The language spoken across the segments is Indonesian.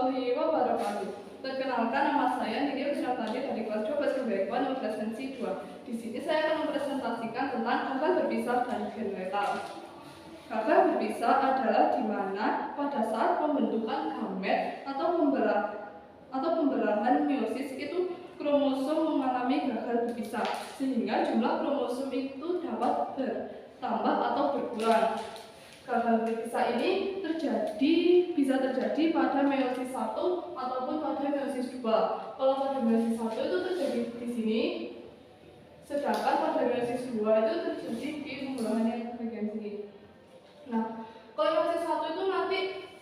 warahmatullahi wabarakatuh. Perkenalkan, nama saya Nidya Krisnawati dari kelas 12 Kebaikan Presentasi 2. Di sini saya akan mempresentasikan tentang gagal berpisah dan gen letal. Gagal berpisah adalah di mana pada saat pembentukan gamet atau pembelahan meiosis itu kromosom mengalami gagal berpisah, sehingga jumlah kromosom itu dapat bertambah atau berkurang. Gagal berpisah ini bisa terjadi pada meiosis 1 ataupun pada meiosis 2. Kalau pada meiosis 1 itu terjadi di sini, sedangkan pada meiosis 2 itu terjadi di pembelahan yang bagian sini. Nah, kalau meiosis 1 itu nanti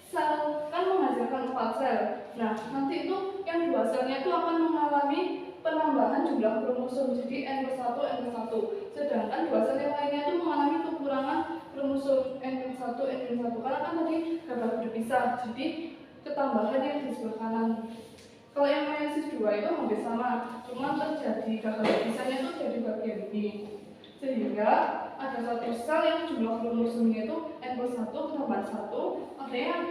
sel kan menghasilkan 4 sel. Nah, nanti itu yang 2 selnya itu akan mengalami penambahan jumlah kromosom, jadi N+1, N+1. Sedangkan 2 sel yang lainnya itu mengalami kekurangan kromosom N+1, N+1 karena kan tadi gagal berpisah, jadi ketambahan yang di sebelah kanan. Kalau yang meiosis 2 itu hampir sama, cuma terjadi gagal berpisahnya itu dari bagian ini, sehingga ada satu sel yang jumlah kromosomnya itu N+1 tambah 1, ada yang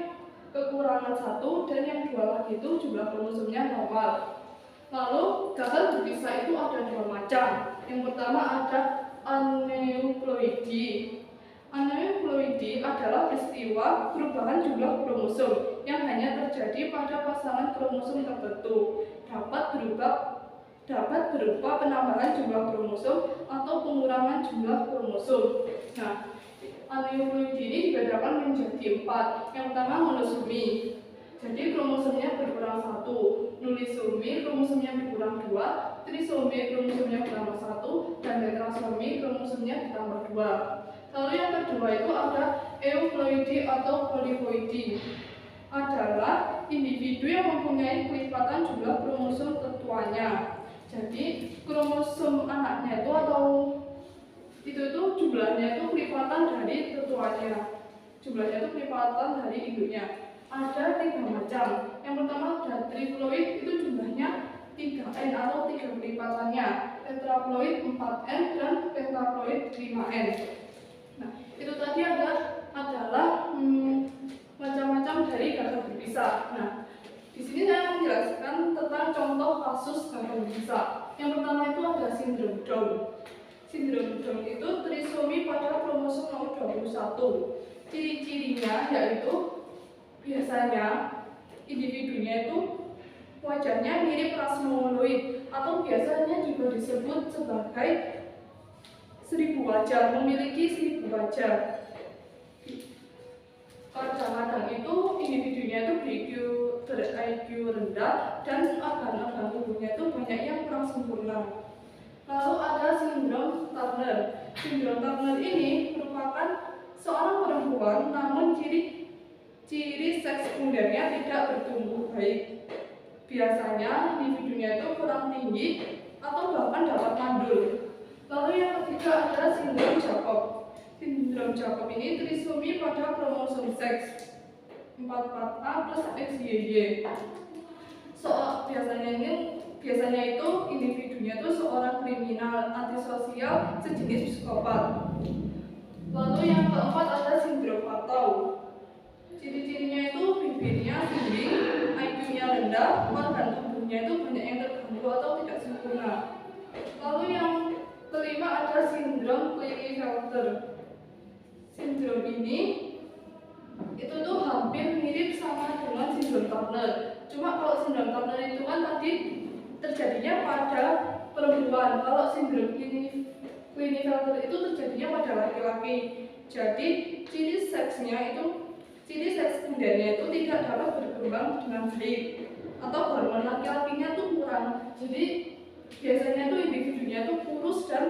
kekurangan 1, dan yang 2 lagi itu jumlah kromosomnya normal. Lalu gagal berpisah itu ada 2 macam. Yang pertama ada aneuploidi. Aneuploidi adalah peristiwa perubahan jumlah kromosom yang hanya terjadi pada pasangan kromosom tertentu. Dapat berupa penambahan jumlah kromosom atau pengurangan jumlah kromosom. Nah, aneuploidi ini dibedakan menjadi 4. Yang pertama monosomi. Jadi kromosomnya berkurang 1, nulisomi kromosomnya berkurang 2, trisomi kromosomnya bertambah 1, dan tetrasomi kromosomnya ditambah 2. Lalu yang kedua itu ada euploidi atau poliploidi. Adalah individu yang mempunyai kelipatan jumlah kromosom tertuanya. Jadi kromosom anaknya itu itu jumlahnya itu kelipatan dari tertuanya. Jumlahnya itu kelipatan dari induknya. Ada 3 macam. Yang pertama ada triploid, itu jumlahnya 3N atau 3 kelipatannya. Tetraploid 4N dan pentaploid 5N. Nah, itu tadi adalah macam-macam dari gagal berpisah. Nah, di sini saya menjelaskan tentang contoh kasus gagal berpisah. Yang pertama itu ada sindrom Down. Sindrom Down itu trisomi pada kromosom nomor 21. Ciri-cirinya yaitu biasanya individunya itu wajahnya mirip ras mongoloid atau biasanya juga disebut sebagai 1000 wajah, memiliki 1000 wajah. Kadang-kadang itu individunya itu ber-IQ rendah dan organ-organ tubuhnya itu banyak yang kurang sempurna. Lalu ada sindrom Turner. Sindrom Turner ini merupakan seorang perempuan namun ciri seks sekundernya tidak bertumbuh baik. Biasanya individunya itu kurang tinggi atau bahkan dapat mandul. Lalu yang ketiga ada sindrom Jacob. Sindrom Jacob ini trisomi pada kromosom seks 44A plus XYY. Biasanya itu individunya itu seorang kriminal, antisosial, sejenis psikopat. Lalu yang keempat ada sindrom Patau. Ciri-cirinya itu bibirnya tinggi, IQ-nya rendah, organ tubuhnya itu banyak yang terganggu atau tidak sempurna. Lalu yang kelima ada sindrom Klinefelter. Sindrom ini itu tuh hampir mirip sama dengan sindrom Turner. Cuma kalau sindrom Turner itu kan tadi terjadinya pada perempuan. Kalau sindrom Klinefelter itu terjadinya pada laki-laki. Jadi ciri seks sekundernya itu tidak dapat berkembang dengan baik atau hormon laki-lakinya itu kurang. Jadi biasanya itu individunya itu kurus dan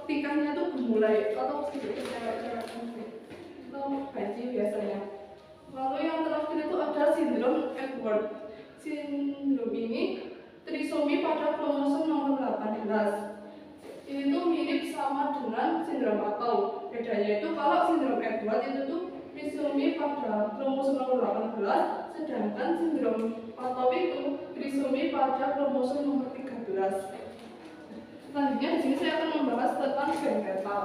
tingkahnya itu gemulai atau sedikit cewek-cewek gaji biasanya. Lalu yang terakhir itu ada sindrom Edward. Sindrom ini trisomi pada kromosom nomor 18. Ini tuh mirip sama dengan sindrom Patau. Bedanya itu kalau sindrom Edward itu tuh trisomi pada kromosom nomor 18, sedangkan sindrom Patau itu trisomi pada kromosom nomor 13. Selanjutnya di sini saya akan membahas tentang gen letal.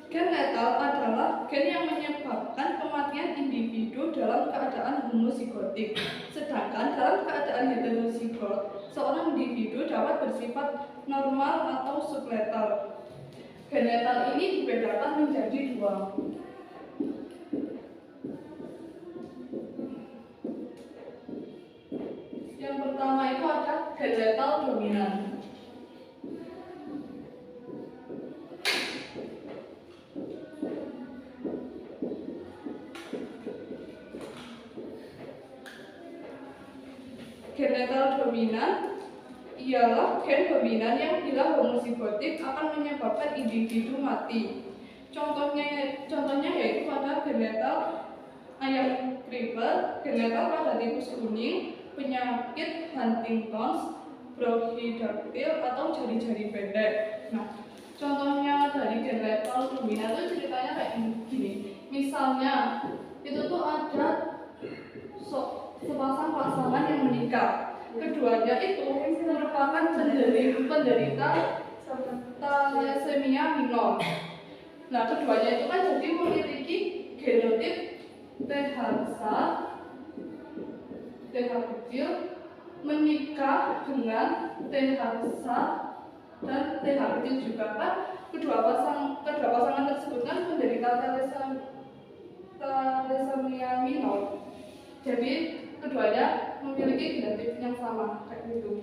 Gen letal adalah gen yang menyebabkan kematian individu dalam keadaan homozigotik. Sedangkan dalam keadaan heterozigot, seorang individu dapat bersifat normal atau subletal. Gen letal ini dibedakan menjadi dua. Yang pertama itu ada gen letal dominan. Gen letal dominan ialah gen dominan yang bila homozigotik akan menyebabkan individu mati. Contohnya yaitu pada gen letal ayam kriper, gen letal pada tikus kuning, penyakit Huntington, brachydactyl atau jari-jari pendek. Nah, contohnya dari gen letal dominan itu ceritanya kayak gini. Misalnya itu tuh ada sepasang pasangan yang menikah. Keduanya itu merupakan penderita thalassemia minor. Nah, keduanya itu kan jadi memiliki genotip TH besar, TH kecil, menikah dengan TH besar dan TH kecil juga kan. Kedua pasangan tersebut kan menderita thalassemia minor. Jadi keduanya memiliki genotip yang sama kayak gitu.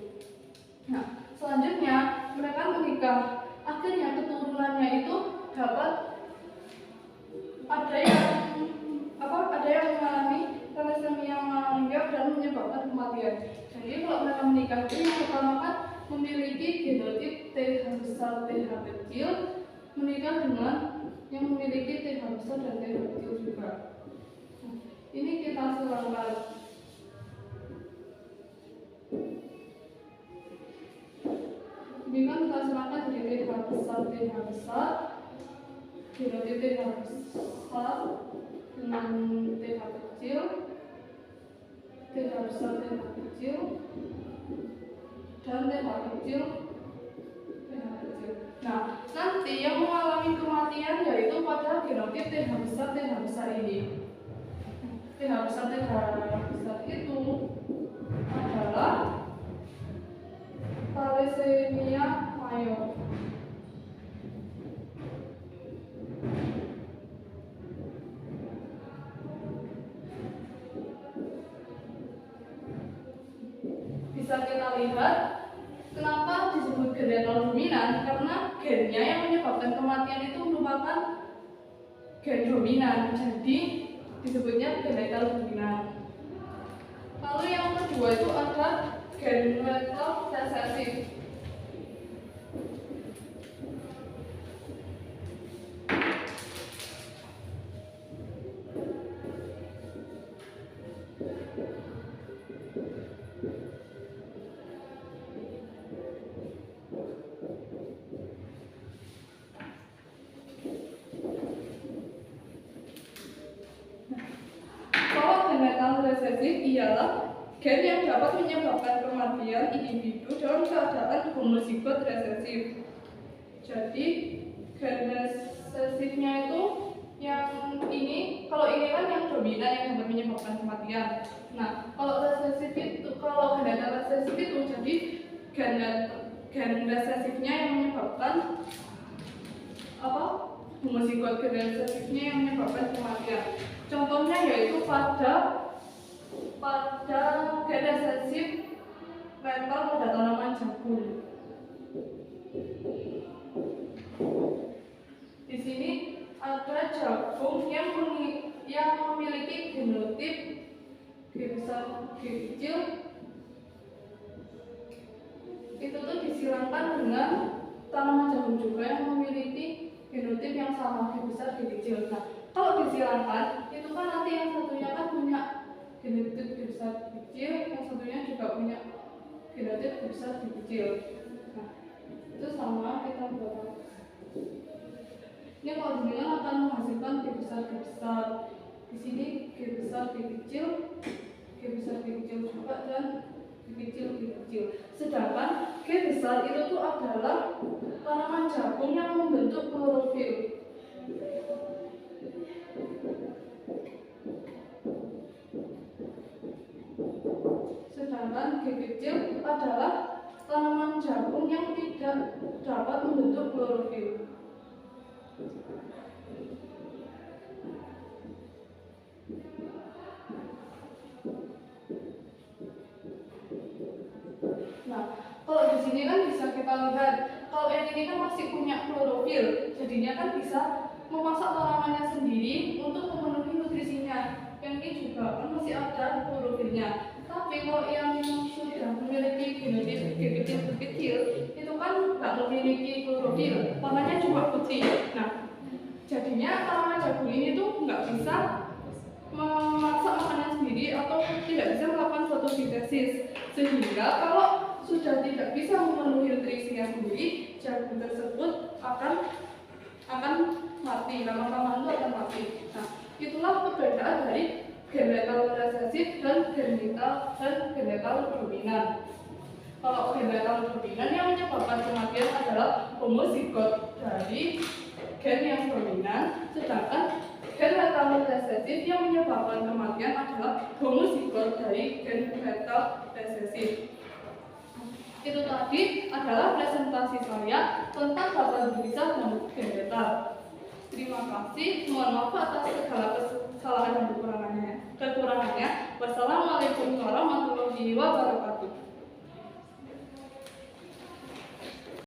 Nah, selanjutnya mereka menikah. Akhirnya keturunannya itu dapat ada yang mengalami thalassemia minor dan menyebabkan kematian. Jadi kalau mereka menikah itu yang pertama kan memiliki genotip TH besar, TH kecil, menikah dengan yang memiliki TH besar dan TH kecil juga. Nah, ini kita silangkan. Ini kan kita silangkan jadi TH besar, genotip TH besar dengan TH kecil, TH besar, TH kecil, dan TH kecil, TH kecil. Nah, nanti yang mengalami kematian yaitu pada genotip TH besar ini. TH besar itu adalah thalassemia mayor. Bisa kita lihat kenapa disebut gen letal dominan, karena gennya yang menyebabkan kematian itu merupakan gen dominan, jadi disebutnya gen letal dominan. Lalu yang kedua itu ada gen letal resesif. Resesif ialah gen yang dapat menyebabkan kematian individu dalam keadaan homozigot resesif. Jadi gen resesifnya itu yang ini, kalau ini kan yang dominan yang dapat menyebabkan kematian. Nah, kalau resesif itu, kalau gen resesif itu jadi gen resesifnya yang menyebabkan homozigot, gen resesifnya yang menyebabkan kematian. Contohnya yaitu pada gen resesif letal pada tanaman jagung. Di sini ada jagung yang memiliki genotip G besar, G kecil. Itu tuh disilangkan dengan tanaman jagung juga yang memiliki genotip yang sama, G besar, G kecil. Nah, kalau disilangkan itu kan nanti yang satunya kan punya genotip G besar, G kecil, yang satunya juga punya genotip G besar, G kecil. Nah, itu sama kita buat. Ini kalau demikian akan menghasilkan G besar, G besar. Di sini G besar, G kecil, G besar, G kecil juga, dan G kecil, G kecil. Sedangkan G besar itu tuh adalah tanaman jagung yang membentuk klorofil. Sedangkan G kecil adalah tanaman jagung yang tidak dapat membentuk klorofil. Nah, kalau di sini kan bisa kita lihat, kalau yang ini kan masih punya klorofil, jadinya kan bisa memasak tanamannya sendiri untuk memenuhi nutrisinya. Yang ini juga kan masih ada klorofilnya. Tapi kalau yang sudah memiliki genotipe kecil, itu kan nggak memiliki klorofil, warnanya cuma putih. Nah, jadinya tanaman jagung ini tuh nggak bisa memasak makanan sendiri atau tidak bisa melakukan fotosintesis, sehingga kalau sudah tidak bisa memenuhi nutrisinya sendiri, jagung tersebut akan mati, lama-lama itu akan mati. Nah, itulah perbedaan dari gen letal resesif dan gen letal dominan. Kalau gen letal dominan yang menyebabkan kematian adalah homozigot dari gen yang dominan, sedangkan gen letal resesif yang menyebabkan kematian adalah homozigot dari gen letal resesif. Itu tadi adalah presentasi saya tentang dapat berpisah dan gen letal. Terima kasih, mohon maaf atas segala kesalahan dan kekurangannya. Wassalamualaikum warahmatullahi wabarakatuh.